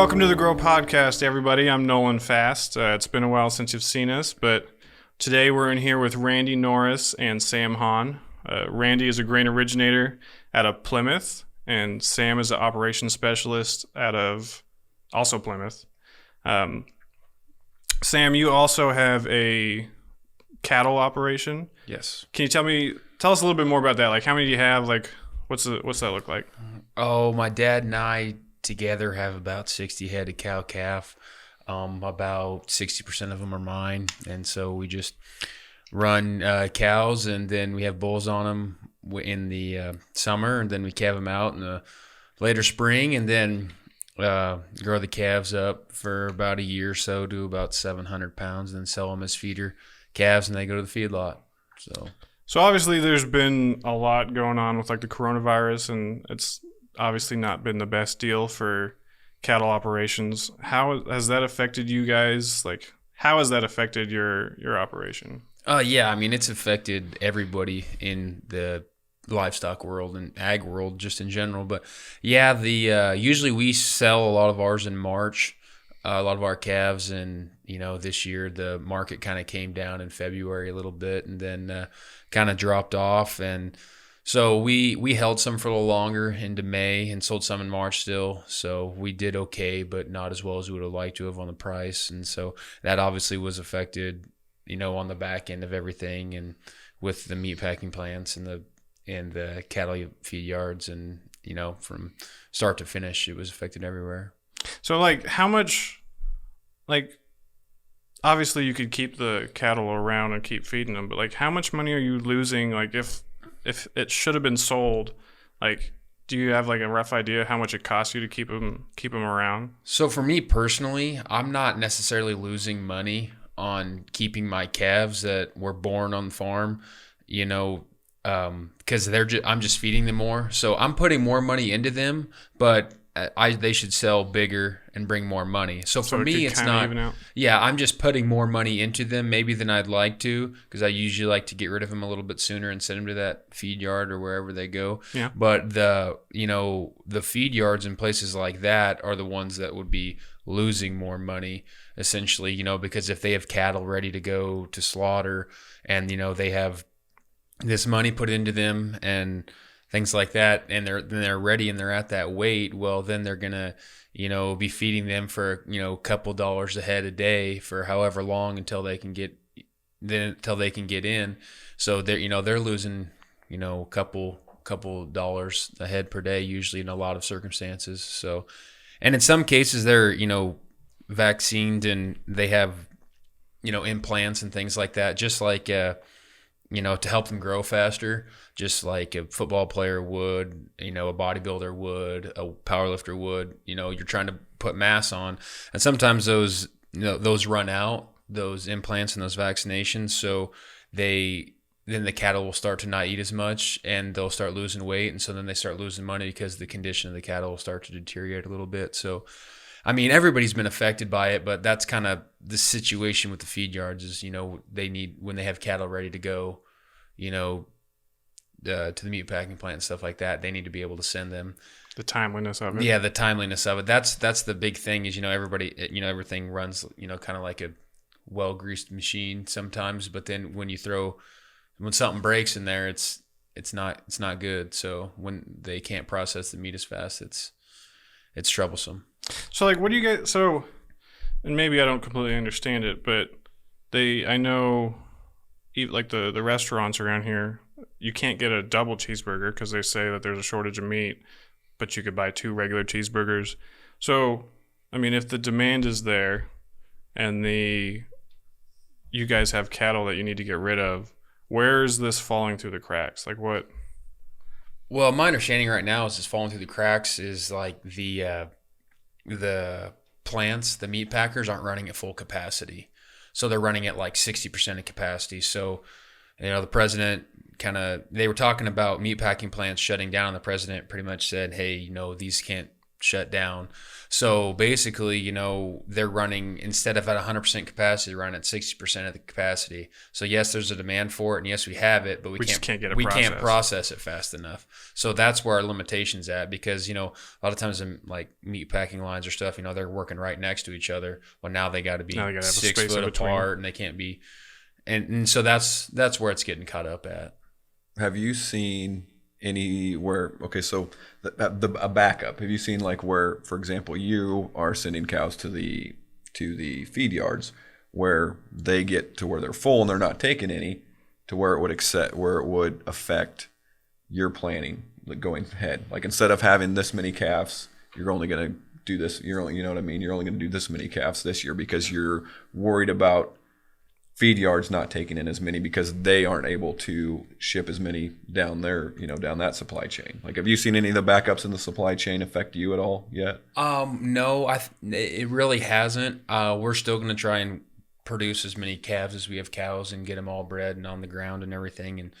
welcome to the Grow Podcast, everybody. I'm Nolan Fast. It's been a while since you've seen us, but today we're in here with Randy Norris and Sam Hahn. Randy is a grain originator out of Plymouth, and Sam is an operations specialist out of also Plymouth. Sam, you also have a cattle operation. Yes. Can you tell us a little bit more about that? Like, how many do you have? Like, what's that look like? Oh, my dad and I together have about 60 head of cow-calf. About 60% of them are mine, and so we just run cows, and then we have bulls on them in the summer, and then we calve them out in the later spring, and then grow the calves up for about a year or so, do about 700 pounds, and then sell them as feeder calves, and they go to the feedlot. So obviously there's been a lot going on with like the coronavirus, and it's obviously not been the best deal for cattle operations. How has that affected you guys? Like, how has that affected your operation? Yeah, I mean, it's affected everybody in the livestock world and ag world just in general. But yeah, the usually we sell a lot of ours in March, a lot of our calves, and this year the market kind of came down in February a little bit, and then kind of dropped off, and so we held some for a little longer into May and sold some in March still. So we did okay, but not as well as we would have liked to have on the price. And so that obviously was affected, on the back end of everything, and with the meat packing plants and the cattle feed yards, and from start to finish, it was affected everywhere. So like, how much, like, obviously you could keep the cattle around and keep feeding them, but like, how much money are you losing? Like, if it should have been sold, like, do you have like a rough idea how much it costs you to keep them around? So for me personally, I'm not necessarily losing money on keeping my calves that were born on the farm, because I'm just feeding them more. So I'm putting more money into them, but they should sell bigger and bring more money. So for me, it's not. Yeah, I'm just putting more money into them maybe than I'd like to, because I usually like to get rid of them a little bit sooner and send them to that feed yard or wherever they go. Yeah. But the feed yards and places like that are the ones that would be losing more money essentially, because if they have cattle ready to go to slaughter, and they have this money put into them and things like that, and they're ready and they're at that weight, well, then they're gonna be feeding them for a couple dollars a head a day for however long until they can get in. So they're losing a couple dollars a head per day usually in a lot of circumstances. So, and in some cases they're vaccinated and they have implants and things like that, just like to help them grow faster, just like a football player would, a bodybuilder would, a powerlifter would. You're trying to put mass on, and sometimes those run out, those implants and those vaccinations. So then the cattle will start to not eat as much, and they'll start losing weight, and so then they start losing money because the condition of the cattle will start to deteriorate a little bit. So, I mean, everybody's been affected by it, but that's kind of the situation with the feed yards is, they need, when they have cattle ready to go, to the meat packing plant and stuff like that, they need to be able to send them. The timeliness of it. Yeah, the timeliness of it. That's the big thing is, everybody, everything runs, kind of like a well-greased machine sometimes, but then when something breaks in there, it's not good. So when they can't process the meat as fast, it's troublesome. So like, what do you guys, and maybe I don't completely understand it, but I know, like the restaurants around here, you can't get a double cheeseburger because they say that there's a shortage of meat, but you could buy 2 regular cheeseburgers. So, I mean, if the demand is there and you guys have cattle that you need to get rid of, where is this falling through the cracks? Like what? Well, my understanding right now is it's falling through the cracks is like the plants, the meat packers aren't running at full capacity. So they're running at like 60% of capacity. So, the president they were talking about meat packing plants shutting down. The president pretty much said, hey, these can't shut down. So basically, they're running, instead of at 100% capacity, running at 60% of the capacity. So yes, there's a demand for it, and yes, we have it, but we just can't get it we processed. can't process it fast enough. So that's where our limitation's at, because a lot of times in like meat packing lines or stuff, they're working right next to each other. Well, now they got to be Now they gotta have a 6 space foot in between. apart, and they can't be, and so that's where it's getting caught up at. Have you seen anywhere? Okay, so a backup. Have you seen like where, for example, you are sending cows to the feed yards where they get to where they're full and they're not taking any, to where it would affect your planning, like going ahead. Like instead of having this many calves, you're only going to do this. You're only, you know what I mean? You're only going to do this many calves this year because you're worried about feed yards not taking in as many because they aren't able to ship as many down there, down that supply chain. Like, have you seen any of the backups in the supply chain affect you at all yet? No, it really hasn't. We're still going to try and produce as many calves as we have cows and get them all bred and on the ground and everything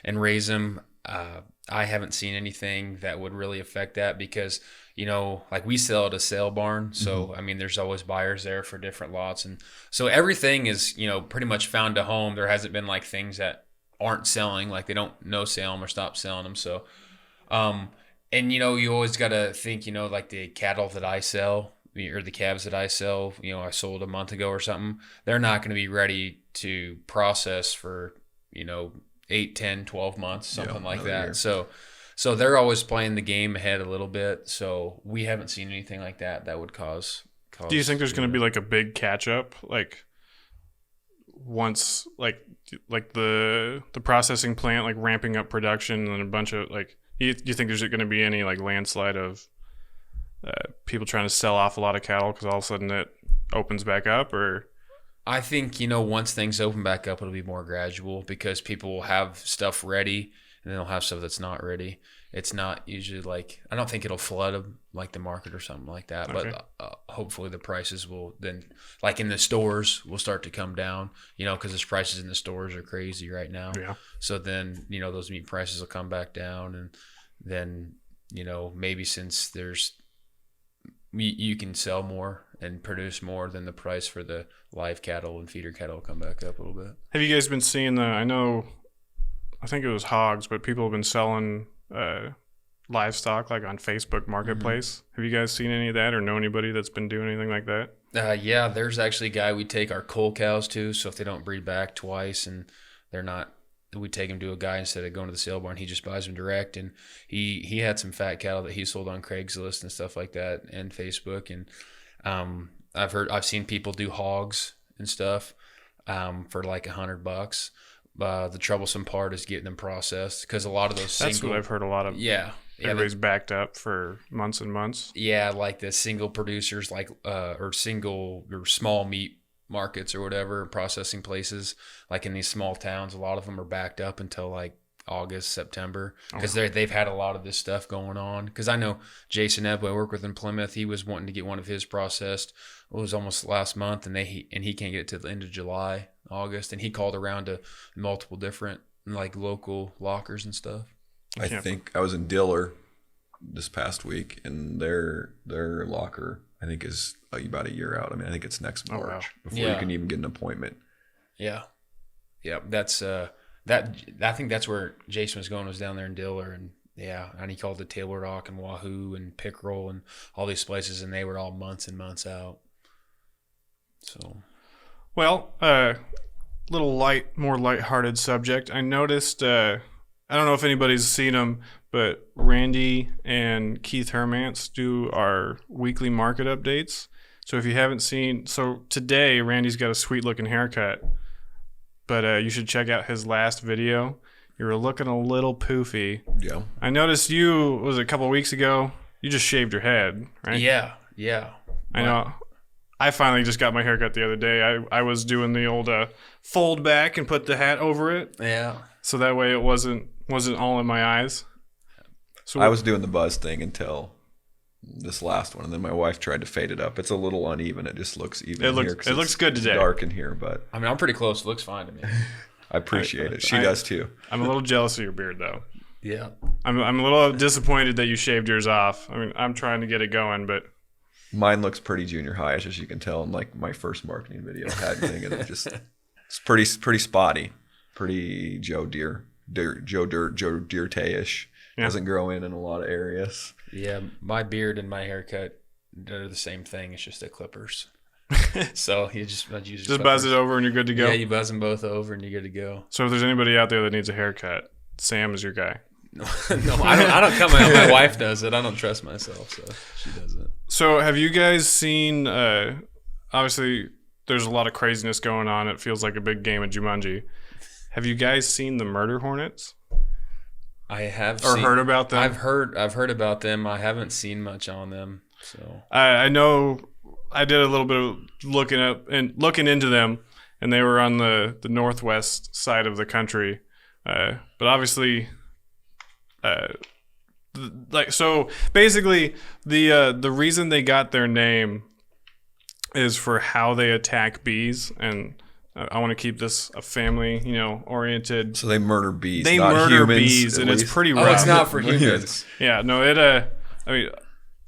and raise them. I haven't seen anything that would really affect that because, like we sell at a sale barn. So, I mean, there's always buyers there for different lots. And so everything is, pretty much found a home. There hasn't been like things that aren't selling, like they don't no sell them or stop selling them. So, and, you always got to think, like the cattle that I sell or the calves that I sell, I sold a month ago or something, they're not going to be ready to process for, 8, 10, 12 months, something like that. Year. So they're always playing the game ahead a little bit. So we haven't seen anything like that would cause. Do you think there's going to be like a big catch up, like once like the processing plant like ramping up production and a bunch of like? Do you think there's going to be any like landslide of people trying to sell off a lot of cattle because all of a sudden it opens back up? Or I think once things open back up, it'll be more gradual because people will have stuff ready and they'll have stuff that's not ready. It's not usually like, I don't think it'll flood like the market or something like that. Okay. But hopefully the prices will then, like in the stores, will start to come down, because the prices in the stores are crazy right now. Yeah. So then, those meat prices will come back down. And then, maybe since there's, you can sell more and produce more, than the price for the live cattle and feeder cattle will come back up a little bit. Have you guys been seeing I think it was hogs, but people have been selling livestock like on Facebook Marketplace. Have you guys seen any of that or know anybody that's been doing anything like that? Yeah, there's actually a guy we take our cull cows to. So if they don't breed back twice and they're not, we take them to a guy instead of going to the sale barn. He just buys them direct. And he had some fat cattle that he sold on Craigslist and stuff like that and Facebook. And I've seen people do hogs and stuff for like $100. The troublesome part is getting them processed because a lot of those That's what I've heard a lot of. Yeah. Everybody's backed up for months and months. Yeah, like the single producers, like or single or small meat markets or whatever, processing places, like in these small towns, a lot of them are backed up until like August, September, because they've had a lot of this stuff going on. Because I know Jason Ebb, I work with in Plymouth, he was wanting to get one of his processed. It was almost last month, and he can't get it to the end of July, August, and he called around to multiple different like local lockers and stuff. I think I was in Diller this past week, and their locker I think is about a year out. I mean, I think it's next March before you can even get an appointment. Yeah, that's I think that's where Jason was going, was down there in Diller, and and he called the Table Rock and Wahoo and Pickerel and all these places, and they were all months and months out. So, well, little more lighthearted subject. I noticed. I don't know if anybody's seen them, but Randy and Keith Hermance do our weekly market updates. So if you haven't seen, today Randy's got a sweet looking haircut, but you should check out his last video. You were looking a little poofy. Yeah. I noticed was it a couple of weeks ago? You just shaved your head, right? Yeah. I know. I finally just got my haircut the other day. I was doing the old fold back and put the hat over it. Yeah. So that way it wasn't all in my eyes. So I was doing the buzz thing until this last one, and then my wife tried to fade it up. It's a little uneven. It just looks even. It looks good today. Dark in here, but I mean, I'm pretty close. It looks fine to me. I appreciate it. She does too. I'm a little jealous of your beard, though. Yeah. I'm a little disappointed that you shaved yours off. I mean, I'm trying to get it going, but Mine looks pretty junior high-ish, as you can tell in like my first marketing video I had thing, and it's pretty spotty, pretty Joe Dirt-ish. Yeah. Doesn't grow in a lot of areas. Yeah, my beard and my haircut, they're the same thing. It's just the clippers. So you I'd use just buzz it over and you're good to go. Yeah, you buzz them both over and you're good to go. So if there's anybody out there that needs a haircut, Sam is your guy. No, I don't come out. My wife does it. I don't trust myself, so she does it. So have you guys seen, obviously there's a lot of craziness going on. It feels like a big game of Jumanji. Have you guys seen the murder hornets? I have heard about them? I've heard about them. I haven't seen much on them. So I know I did a little bit of looking into them, and they were on the northwest side of the country. But obviously, so basically the reason they got their name is for how they attack bees, and I want to keep this a family, oriented. So they murder bees. They not murder humans, bees, and least. it's pretty rough. Oh, it's not for humans. Yeah, no, I mean,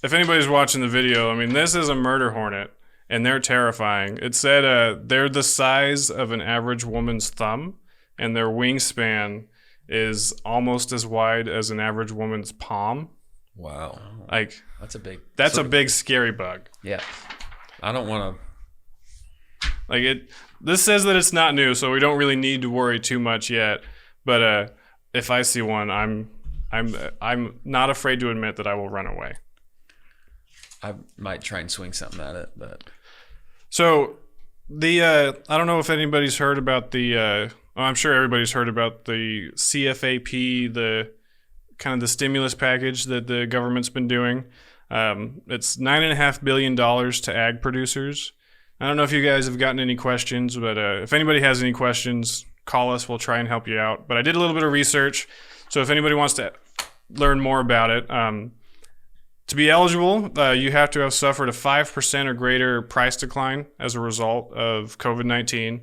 if anybody's watching the video, I mean, this is a murder hornet, and they're terrifying. It said they're the size of an average woman's thumb, and their wingspan is almost as wide as an average woman's palm. Wow. Like That's a big scary bug. Yeah. I don't want Like this says that it's not new, so we don't really need to worry too much yet. But if I see one, I'm not afraid to admit that I will run away. I might try and swing something at it, but So I don't know if anybody's heard about I'm sure everybody's heard about the CFAP, the kind of the stimulus package that the government's been doing. It's $9.5 billion to ag producers. I don't know if you guys have gotten any questions, but if anybody has any questions, call us. We'll try and help you out. But I did a little bit of research, so if anybody wants to learn more about it, to be eligible, you have to have suffered a 5% or greater price decline as a result of COVID-19,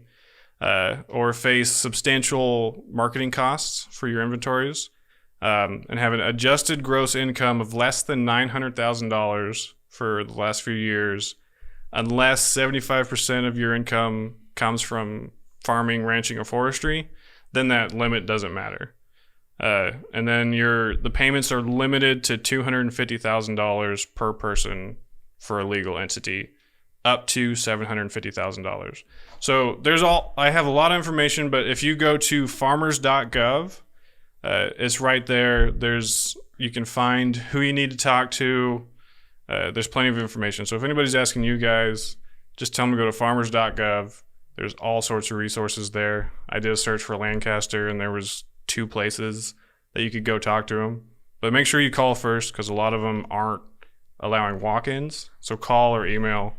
or face substantial marketing costs for your inventories, and have an adjusted gross income of less than $900,000 for the last few years, unless 75% of your income comes from farming, ranching, or forestry, then that limit doesn't matter. And then the payments are limited to $250,000 per person for a legal entity, up to $750,000. So I have a lot of information, but if you go to farmers.gov, it's right there. You can find who you need to talk to. There's plenty of information. So if anybody's asking you guys, just tell them to go to farmers.gov. There's all sorts of resources there. I did a search for Lancaster, and there was 2 places that you could go talk to them. But make sure you call first, because a lot of them aren't allowing walk-ins. So call or email,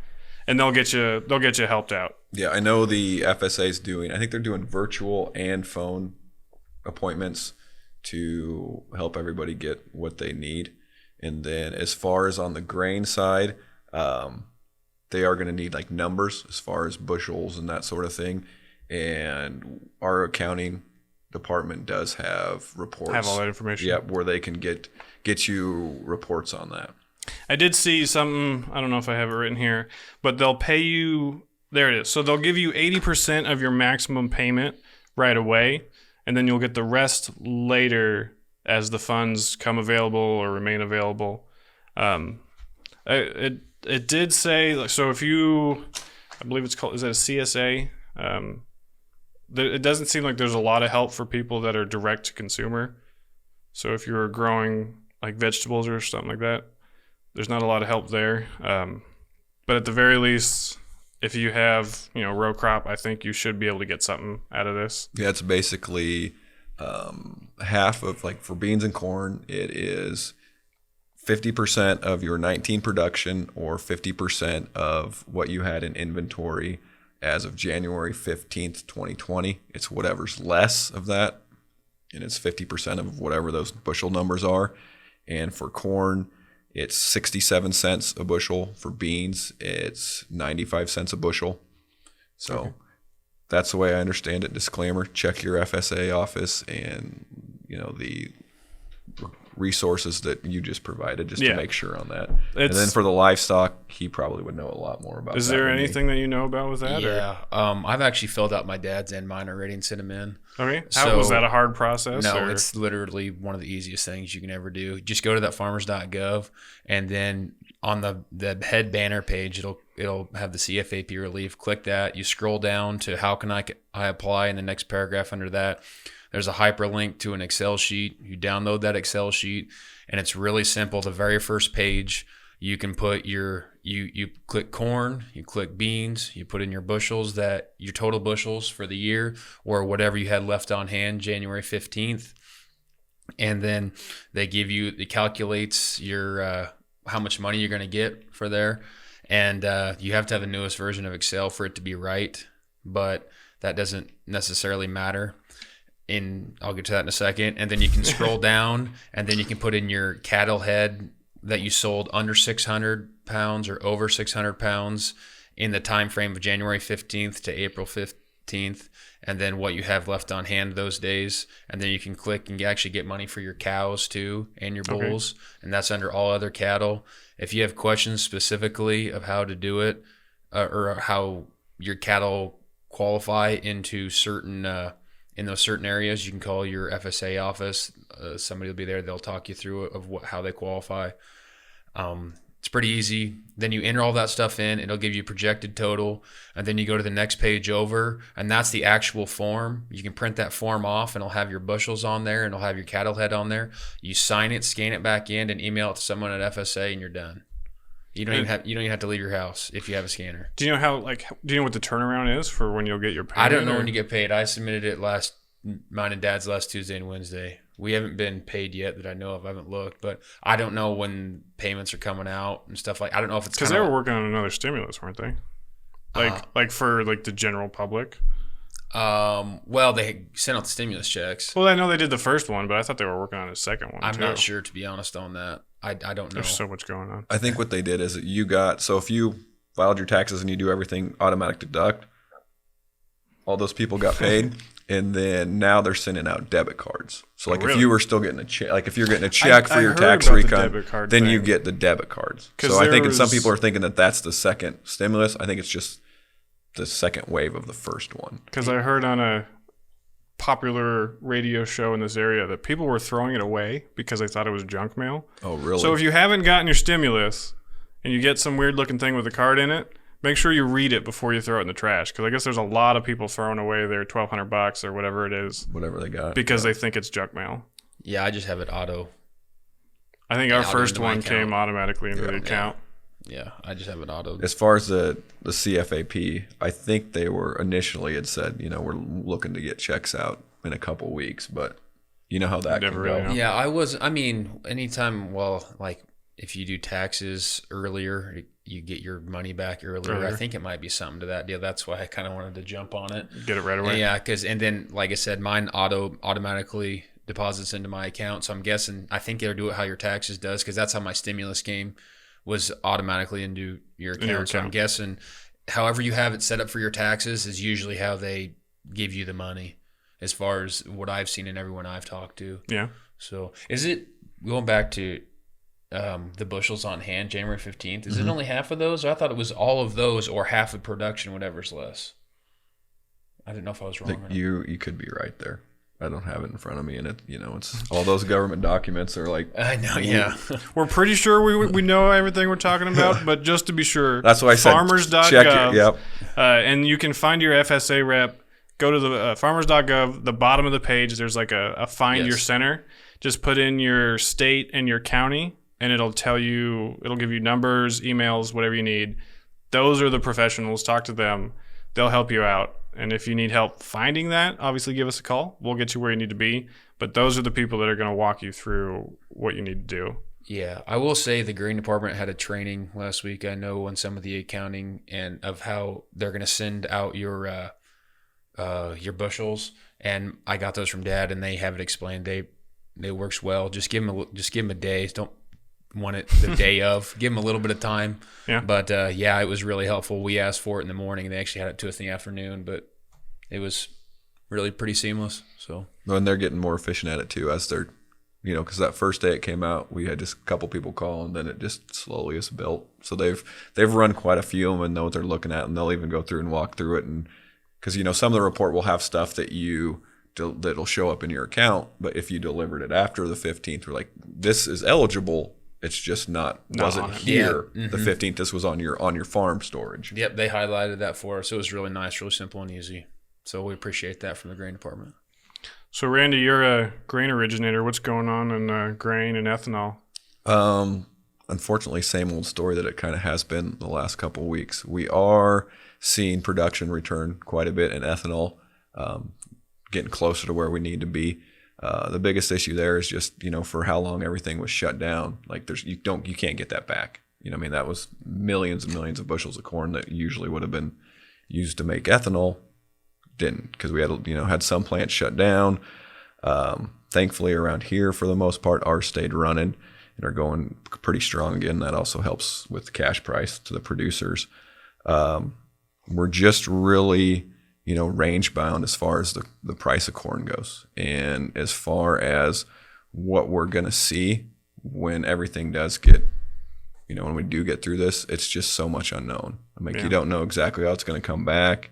and they'll get you helped out. Yeah, I know the FSA's I think they're doing virtual and phone appointments to help everybody get what they need. And then as far as on the grain side, they are going to need like numbers as far as bushels and that sort of thing. And our accounting department does have reports. Have all that information. Yep, where they can get you reports on that. I did see something, I don't know if I have it written here, but they'll pay you, there it is. So they'll give you 80% of your maximum payment right away, and then you'll get the rest later as the funds come available or remain available. It did say, so if you, I believe it's called, is that a CSA? It doesn't seem like there's a lot of help for people that are direct to consumer. So if you're growing like vegetables or something like that, there's not a lot of help there. But at the very least, if you have, row crop, I think you should be able to get something out of this. Yeah, it's basically half of, like for beans and corn, it is 50% of your 19 production or 50% of what you had in inventory as of January 15th, 2020. It's whatever's less of that, and it's 50% of whatever those bushel numbers are. And for corn, it's 67 cents a bushel. For beans, it's 95 cents a bushel. So okay. That's the way I understand it. Disclaimer, check your FSA office and, the resources that you just provided, just to make sure on that. And then for the livestock, he probably would know a lot more about. Is there anything that you know about with that? Yeah, I've actually filled out my dad's and mine already and sent them in. Okay, was that a hard process? No, it's literally one of the easiest things you can ever do. Just go to that farmers.gov, and then on the head banner page, it'll have the CFAP relief. Click that. You scroll down to how can I apply, in the next paragraph under that, there's a hyperlink to an Excel sheet. You download that Excel sheet, and it's really simple. The very first page, you can put you click corn, you click beans, you put in your bushels, your total bushels for the year, or whatever you had left on hand January 15th. And then it calculates your how much money you're going to get for there. And you have to have the newest version of Excel for it to be right, but that doesn't necessarily matter. I'll get to that in a second. And then you can scroll down, and then you can put in your cattle head that you sold under 600 pounds or over 600 pounds in the time frame of January 15th to April 15th, and then what you have left on hand those days. And then you can click and actually get money for your cows too and your bulls, and that's under all other cattle. If you have questions specifically of how to do it or how your cattle qualify into certain in those certain areas, you can call your FSA office. Somebody will be there. They'll talk you through it of how they qualify. It's pretty easy. Then you enter all that stuff in. It'll give you projected total. And then you go to the next page over, and that's the actual form. You can print that form off, and it'll have your bushels on there, and it'll have your cattle head on there. You sign it, scan it back in, and email it to someone at FSA, and you're done. You don't even have to leave your house if you have a scanner. Do you know do you know what the turnaround is for when you'll get your payment? I don't know when you get paid. I submitted it mine and Dad's last Tuesday and Wednesday. We haven't been paid yet that I know of. I haven't looked, but I don't know when payments are coming out and stuff I don't know if it's because they were working on another stimulus, weren't they? For the general public. Well, they sent out the stimulus checks. Well, I know they did the first one, but I thought they were working on a second one. I'm not sure, to be honest, on that. I don't know. There's so much going on. I think what they did is that if you filed your taxes and you do everything automatic deduct, all those people got paid. And then now they're sending out debit cards. So if you were still getting a check, if you're getting a check for your tax recon, then you get the debit cards. So I think some people are thinking that that's the second stimulus. I think it's just the second wave of the first one. Because I heard on a popular radio show in this area that people were throwing it away because they thought it was junk mail. Oh, really? So if you haven't gotten your stimulus and you get some weird looking thing with a card in it, make sure you read it before you throw it in the trash, because I guess there's a lot of people throwing away their $1,200 or whatever it is, whatever they got, because they think it's junk mail. Yeah, I just have it auto. I think our first one came automatically into the account. Yeah, I just have it auto. As far as the CFAP, I think they were initially had said, we're looking to get checks out in a couple weeks, but you know how that can go. Yeah, anytime, if you do taxes earlier, you get your money back earlier. I think it might be something to that deal. That's why I kind of wanted to jump on it. Get it right away. Yeah, and then, like I said, mine automatically deposits into my account. So I think they'll do it how your taxes does, because that's how my stimulus came, was automatically into your account. So I'm guessing however you have it set up for your taxes is usually how they give you the money, as far as what I've seen and everyone I've talked to. Yeah. So is it, going back to the bushels on hand, January 15th, is it only half of those? Or I thought it was all of those, or half of production, whatever's less. I didn't know if I was wrong. You could be right there. I don't have it in front of me, and it's all those government documents are like. I know, yeah. We're pretty sure we know everything we're talking about, but just to be sure, that's why I said farmers.gov. Check it. Yep. And you can find your FSA rep. Go to the farmers.gov. The bottom of the page, there's like a find your center. Just put in your state and your county, and it'll give you numbers, emails, whatever you need. Those are the professionals. Talk to them. They'll help you out. And if you need help finding that, obviously give us a call. We'll get you where you need to be. But those are the people that are going to walk you through what you need to do. Yeah, I will say the Green Department had a training last week, I know, on some of the accounting and of how they're going to send out your bushels. And I got those from Dad, and they have it explained. It works well. Just give them a day. Don't want it the day of. Give them a little bit of time. Yeah. But it was really helpful. We asked for it in the morning, and they actually had it to us in the afternoon. But it was really pretty seamless. So. And they're getting more efficient at it too as they're because that first day it came out, we had just a couple people call, and then it just slowly is built. So they've run quite a few of them and know what they're looking at, and they'll even go through and walk through it. And because some of the report will have stuff that'll show up in your account, but if you delivered it after the 15th, we're like, this is eligible. It's just wasn't here. Yeah. The 15th. This was on your farm storage. Yep, they highlighted that for us. It was really nice, really simple and easy. So we appreciate that from the grain department. So, Randy, you're a grain originator. What's going on in grain and ethanol? Unfortunately, same old story that it kind of has been the last couple of weeks. We are seeing production return quite a bit in ethanol, getting closer to where we need to be. The biggest issue there is just, for how long everything was shut down. Like you can't get that back. That was millions and millions of bushels of corn that usually would have been used to make ethanol. Didn't, because we had some plants shut down. Thankfully around here, for the most part, ours stayed running and are going pretty strong again. That also helps with the cash price to the producers. We're just really, range bound as far as the price of corn goes. And as far as what we're going to see when everything does get, when we do get through this, it's just so much unknown. You don't know exactly how it's going to come back.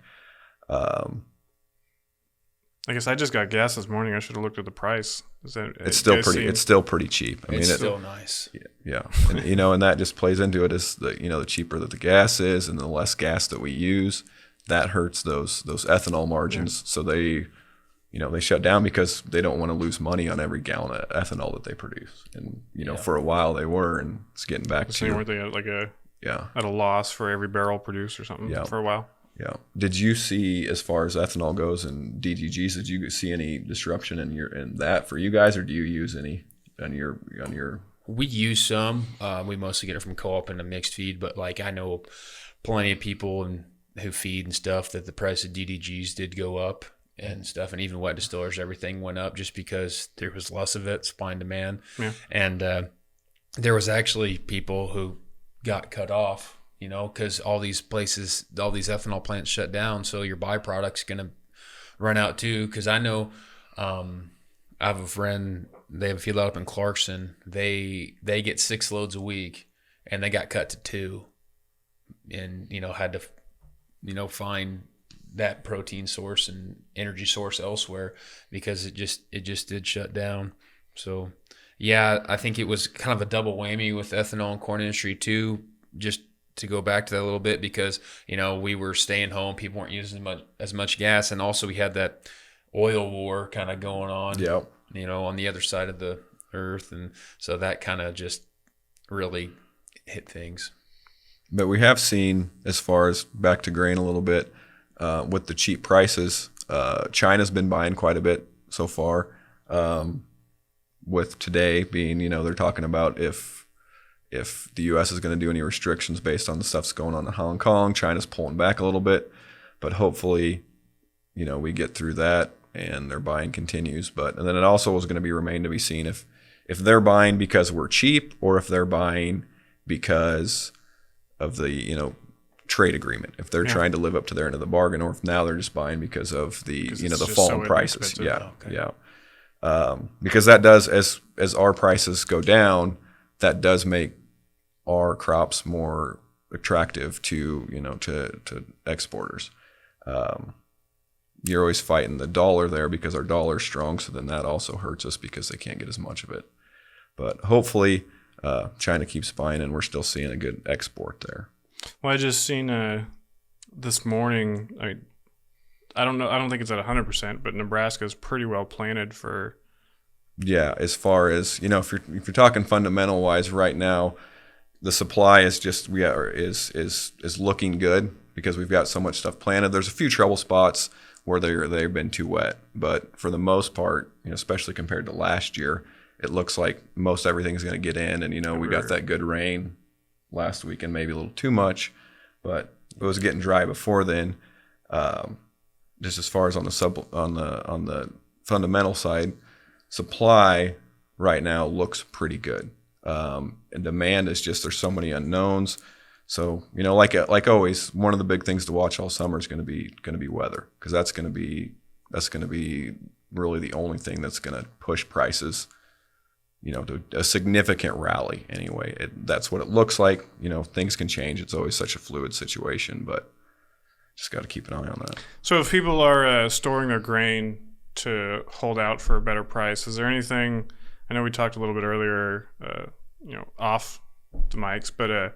I guess I just got gas this morning. I should have looked at the price. It's still pretty cheap. It's still nice. Yeah. And, and that just plays into it as the cheaper that the gas is and the less gas that we use, that hurts those ethanol margins. Yeah. So they shut down because they don't want to lose money on every gallon of ethanol that they produce. And, for a while they were, and it's getting back to. Weren't they at a loss for every barrel produced or something for a while? Yeah. Did you see, as far as ethanol goes and DDGs, did you see any disruption in that for you guys, or do you use any on your? We use some. We mostly get it from co-op and a mixed feed, but I know plenty of people who feed and stuff that the price of DDGs did go up and stuff, and even wet distillers, everything went up just because there was less of it, supply and demand. Yeah. And there was actually people who got cut off. Because all these ethanol plants shut down, so your byproduct's going to run out too. Because I know I have a friend, they have a feedlot up in Clarkson. They get 6 loads a week, and they got cut to 2, and had to find that protein source and energy source elsewhere because it just did shut down. So yeah, I think it was kind of a double whammy with ethanol and corn industry too. Just to go back to that a little bit, because we were staying home, people weren't using as much gas, and also we had that oil war kind of going on. Yep. On the other side of the earth, and so that kind of just really hit things. But we have seen, as far as back to grain a little bit, with the cheap prices, China's been buying quite a bit so far. With today being, they're talking about if the U.S. is going to do any restrictions based on the stuff that's going on in Hong Kong. China's pulling back a little bit, but hopefully, we get through that and their buying continues. And then it also is going to remain to be seen if they're buying because we're cheap, or if they're buying because of the trade agreement. If they're trying to live up to their end of the bargain, or if now they're just buying because of the the falling prices. Yeah, okay. Yeah. Because that does, as our prices go down, that does make our crops more attractive to to exporters. You're always fighting the dollar there because our dollar's strong, so then that also hurts us because they can't get as much of it. But hopefully China keeps buying, and we're still seeing a good export there. Well, I just seen this morning. I don't know. I don't think it's at 100%, but Nebraska's pretty well planted for. Yeah, as far as if you're talking fundamental wise, right now, the supply is just is looking good because we've got so much stuff planted. There's a few trouble spots where they've been too wet, but for the most part, especially compared to last year, it looks like most everything's going to get in. And we got that good rain last week, and maybe a little too much, but it was getting dry before then. Just as far as on the fundamental side, supply right now looks pretty good, and demand is just, there's so many unknowns. So like always, one of the big things to watch all summer is going to be weather, because that's going to be really the only thing that's going to push prices to a significant rally anyway. That's what it looks like. Things can change. It's always such a fluid situation, but just got to keep an eye on that. So if people are storing their grain to hold out for a better price, is there anything? I know we talked a little bit earlier, off the mics, but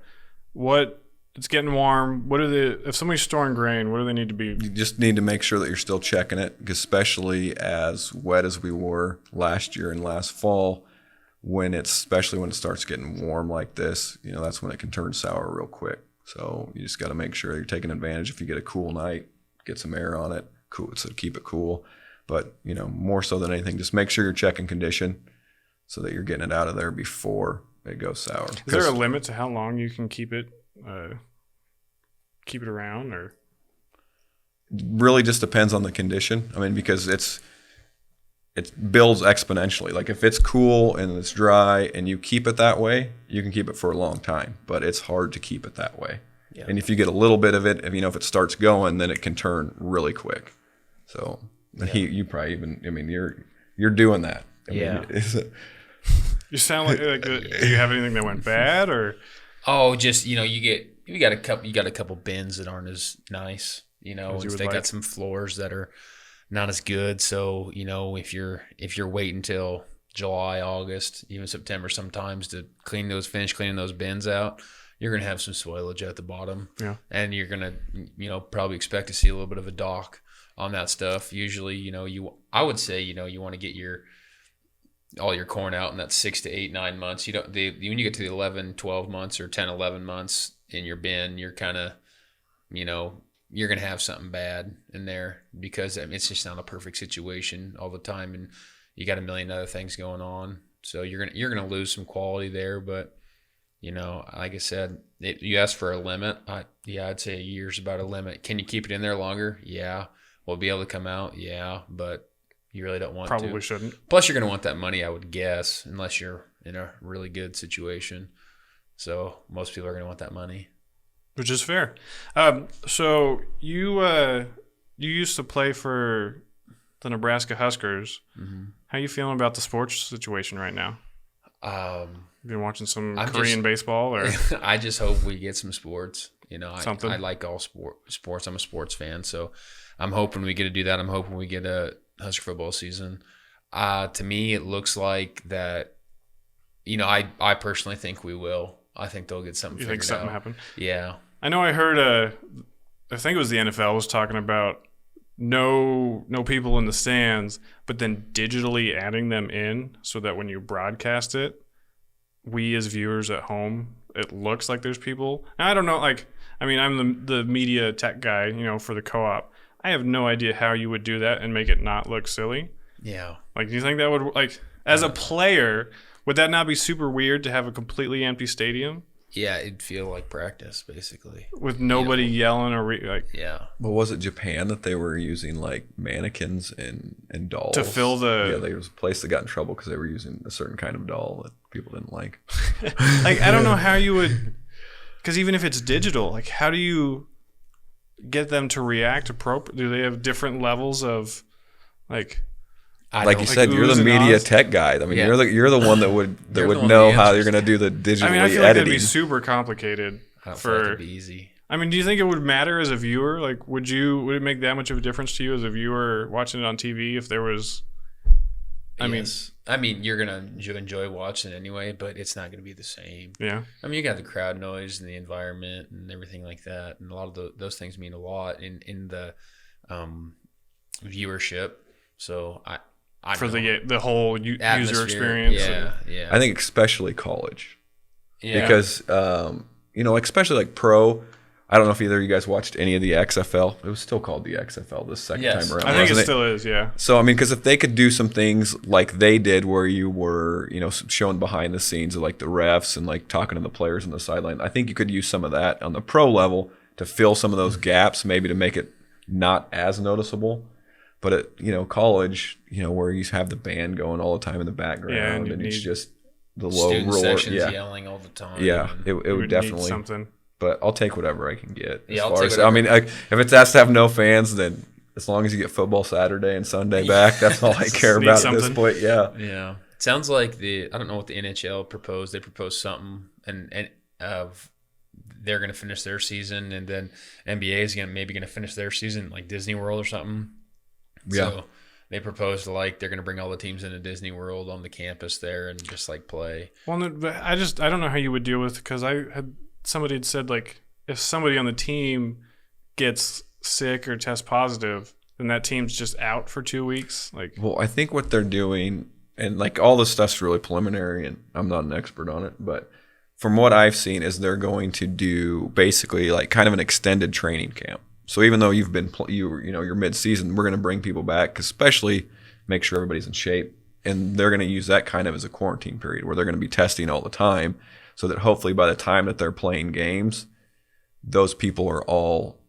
what? It's getting warm. If somebody's storing grain, what do they need to be? You just need to make sure that you're still checking it, especially as wet as we were last year and last fall. Especially when it starts getting warm like this, that's when it can turn sour real quick. So you just got to make sure you're taking advantage. If you get a cool night, get some air on it, cool, so keep it cool. But more so than anything, just make sure you're checking condition so that you're getting it out of there before it goes sour. Is there a limit to how long you can keep it around, or really just depends on the condition? I mean, because it builds exponentially. Like if it's cool and it's dry and you keep it that way, you can keep it for a long time, but it's hard to keep it that way. Yeah. And if you get a little bit of it, if it starts going, then it can turn really quick. So you probably you're doing that. You sound like do you have anything that went bad, or? Oh, just you got a couple bins that aren't as nice. They got some floors that are not as good. So if you're waiting until July, August, even September sometimes to finish cleaning those bins out, you're gonna have some spoilage at the bottom. Yeah, and you're gonna probably expect to see a little bit of a dock on that stuff. Usually, I would say you want to get all your corn out in that 6 to 8, 9 months. When you get to the 11, 12 months or 10, 11 months in your bin, you're kind of, you're going to have something bad in there because it's just not a perfect situation all the time. And you got a million other things going on. So you're going to lose some quality there. But, like I said, you asked for a limit. I'd say a year's about a limit. Can you keep it in there longer? Yeah. Will it be able to come out? Yeah. But you really don't want to. Probably shouldn't. Plus, you're going to want that money, I would guess, unless you're in a really good situation. So most people are going to want that money. Which is fair. So you used to play for the Nebraska Huskers. Mm-hmm. How you feeling about the sports situation right now? You been watching some Korean baseball, or? I just hope we get some sports. Something. I like all sports. I'm a sports fan, so I'm hoping we get to do that. I'm hoping we get a Husker football season. To me, it looks like that. I personally think we will. I think they'll get something. You figured think something out. happen? Yeah. I know. I heard. I think it was the NFL was talking about no people in the stands, but then digitally adding them in so that when you broadcast it, we as viewers at home, it looks like there's people. And I don't know. I'm the media tech guy, for the co-op. I have no idea how you would do that and make it not look silly. Yeah. Do you think that would, as a player, would that not be super weird to have a completely empty stadium? Yeah, it'd feel like practice, basically. With nobody yelling or Yeah. Well, was it Japan that they were using mannequins and dolls to fill the? Yeah, there was a place that got in trouble because they were using a certain kind of doll that people didn't like. I don't know how you would, because even if it's digital, how do you get them to react appropriately? Do they have different levels of like you said, you're the media tech guy. I mean, you're the one that would know how you're going to do the digital editing. I feel like it'd be super complicated. I don't feel like it'd be easy. Do you think it would matter as a viewer? Would it make that much of a difference to you as a viewer watching it on TV if there was? Yes. You're gonna enjoy watching it anyway, but it's not gonna be the same. Yeah. You got the crowd noise and the environment and everything like that, and a lot of those things mean a lot in the viewership. So I for know. the whole Atmosphere, user experience. Yeah. I think especially college. Yeah. Because especially pro. I don't know if either of you guys watched any of the XFL. It was still called the XFL this second time around. I think it still is, yeah. So, because if they could do some things like they did where you were, showing behind the scenes of the refs and talking to the players on the sideline, I think you could use some of that on the pro level to fill some of those gaps, maybe to make it not as noticeable. But at, college, where you have the band going all the time in the background and it's just the low roar. Sections yelling all the time. Yeah, it would definitely. Need something. But I'll take whatever I can get. Yeah, I'll take whatever. If it's asked to have no fans, then as long as you get football Saturday and Sunday back, that's all I care about at this point. Yeah. Yeah. Sounds like I don't know what the NHL proposed. They proposed something, and they're going to finish their season, and then NBA is maybe going to finish their season like Disney World or something. Yeah. So they proposed like they're going to bring all the teams into Disney World on the campus there and just like play. Well, no, but I don't know how you would deal with, because somebody had said like if somebody on the team gets sick or tests positive, then that team's just out for 2 weeks. Like, Well, I think what they're doing, and like all this stuff's really preliminary, and I'm not an expert on it, but from what I've seen, is they're going to do basically like kind of an extended training camp. So even though you've been you're mid-season, we're going to bring people back, especially make sure everybody's in shape, and they're going to use that kind of as a quarantine period where they're going to be testing all the time, so that hopefully by the time that they're playing games, those people are all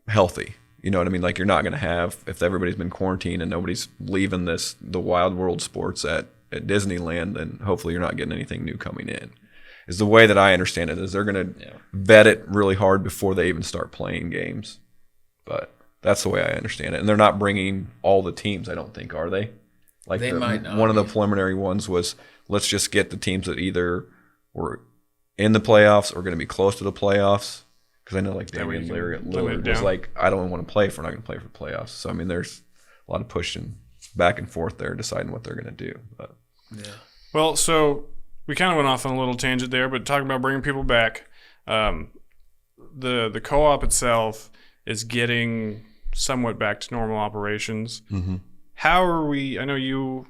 healthy. You know what I mean? Like, you're not going to have, if everybody's been quarantined and nobody's leaving the wild world sports at Disneyland, then hopefully you're not getting anything new coming in. Is the way that I understand it, is they're going to vet it really hard before they even start playing games. But that's the way I understand it. And they're not bringing all the teams, I don't think, are they? Like, they might not. One of the preliminary ones was, let's just get the teams that either were in the playoffs or going to be close to the playoffs. Because I know, like, Damian Lillard was like, I don't want to play if we're not going to play for the playoffs. So, I mean, there's a lot of pushing back and forth there, deciding what they're going to do. But Yeah. well, so we kind of went off on a little tangent there, but talking about bringing people back, the co-op itself is getting somewhat back to normal operations. Mm-hmm. How are we? I know you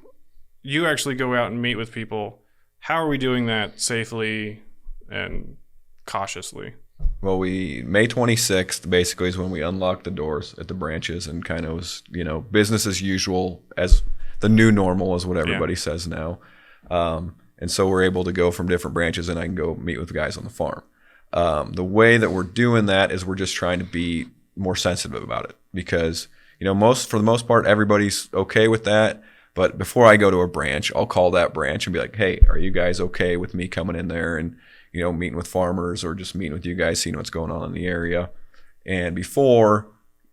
actually go out and meet with people. How are we doing that safely and cautiously? Well, May 26th basically is when we unlocked the doors at the branches, and kind of was, business as usual, as the new normal is what everybody says now. And so we're able to go from different branches, and I can go meet with the guys on the farm. The way that we're doing that is we're just trying to be more sensitive about it, because, for the most part, everybody's okay with that. But before I go to a branch, I'll call that branch and be like, hey, are you guys okay with me coming in there and, meeting with farmers, or just meeting with you guys, seeing what's going on in the area? And before,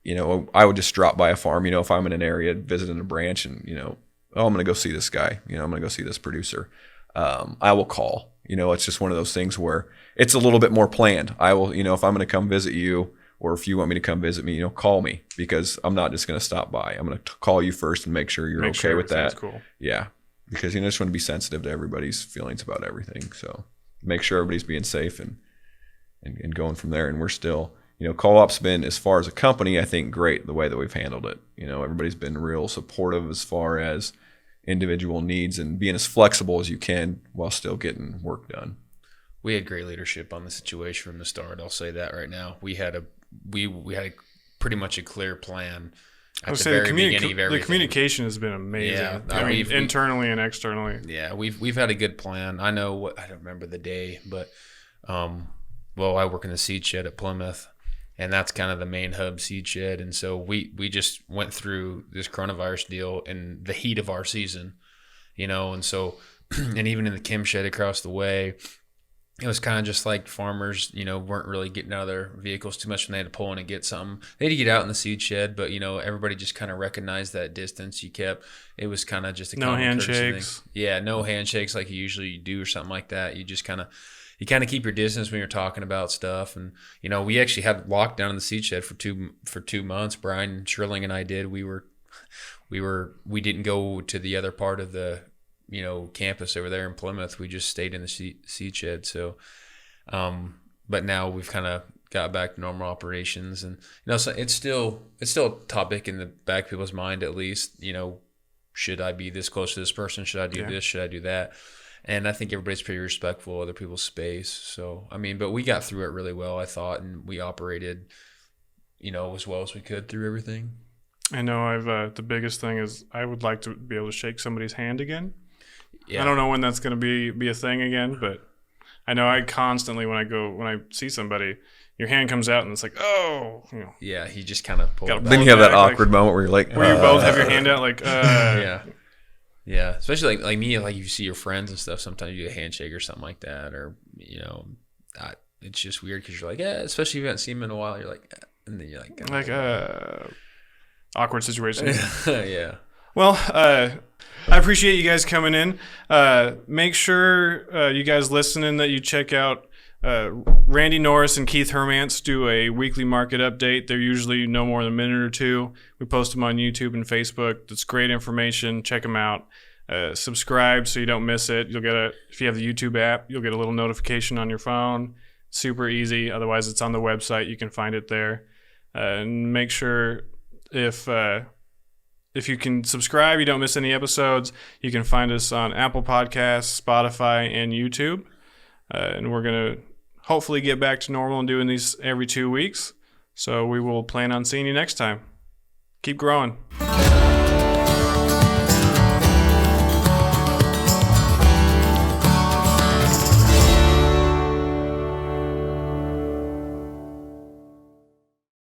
I would just drop by a farm, if I'm in an area, visiting a branch, and, I'm going to go see this guy, I'm going to go see this producer. I will call. It's just one of those things where it's a little bit more planned. I will, if I'm going to come visit you, or if you want me to come visit me, call me, because I'm not just going to stop by. I'm going to call you first and make sure you're okay with that. Cool. Yeah, because I just want to be sensitive to everybody's feelings about everything. So make sure everybody's being safe and going from there. And we're still, co-op's been, as far as a company, I think great the way that we've handled it. Everybody's been real supportive as far as individual needs and being as flexible as you can while still getting work done. We had great leadership on the situation from the start. I'll say that right now. We had a pretty much a clear plan at the very beginning of everything. The communication has been amazing. Yeah, internally and externally. Yeah, we've had a good plan. I don't remember the day, but I work in the seed shed at Plymouth, and that's kind of the main hub seed shed. And so we just went through this coronavirus deal in the heat of our season, and so and even in the chem shed across the way, it was kind of just like farmers, weren't really getting out of their vehicles too much when they had to pull in and get something. They had to get out in the seed shed, but, everybody just kind of recognized that distance you kept. It was kind of just a no handshakes. Thing. Yeah, no handshakes like you usually do or something like that. You just kind of keep your distance when you're talking about stuff. And, we actually had lockdown in the seed shed for 2 months. Brian Schrilling and I did. We didn't go to the other part of the campus over there in Plymouth. We just stayed in the seed shed. So, but now we've kind of got back to normal operations, and so it's still a topic in the back of people's mind, at least. Should I be this close to this person? Should I do this? Should I do that? And I think everybody's pretty respectful of other people's space. So, but we got through it really well, I thought, and we operated, as well as we could through everything. I know the biggest thing is I would like to be able to shake somebody's hand again. Yeah. I don't know when that's going to be a thing again, but I know I constantly, when I see somebody, your hand comes out and it's like, oh, Yeah, he just kind of pulled it back. Then you have that awkward moment where you're like, where you both have your hand out, like, Yeah, especially like me, like you see your friends and stuff. Sometimes you do a handshake or something like that, or it's just weird because you're like, especially if you haven't seen them in a while. You're like, and then you're like, awkward situation. yeah. Well, I appreciate you guys coming in. Make sure you guys listening that you check out Randy Norris and Keith Hermance do a weekly market update. They're usually no more than a minute or two. We post them on YouTube and Facebook. That's great information. Check them out. Subscribe so you don't miss it. You'll get if you have the YouTube app, you'll get a little notification on your phone. Super easy. Otherwise, it's on the website. You can find it there. And make sure if you can subscribe, you don't miss any episodes. You can find us on Apple Podcasts, Spotify, and YouTube. And we're going to hopefully get back to normal and doing these every 2 weeks. So we will plan on seeing you next time. Keep growing.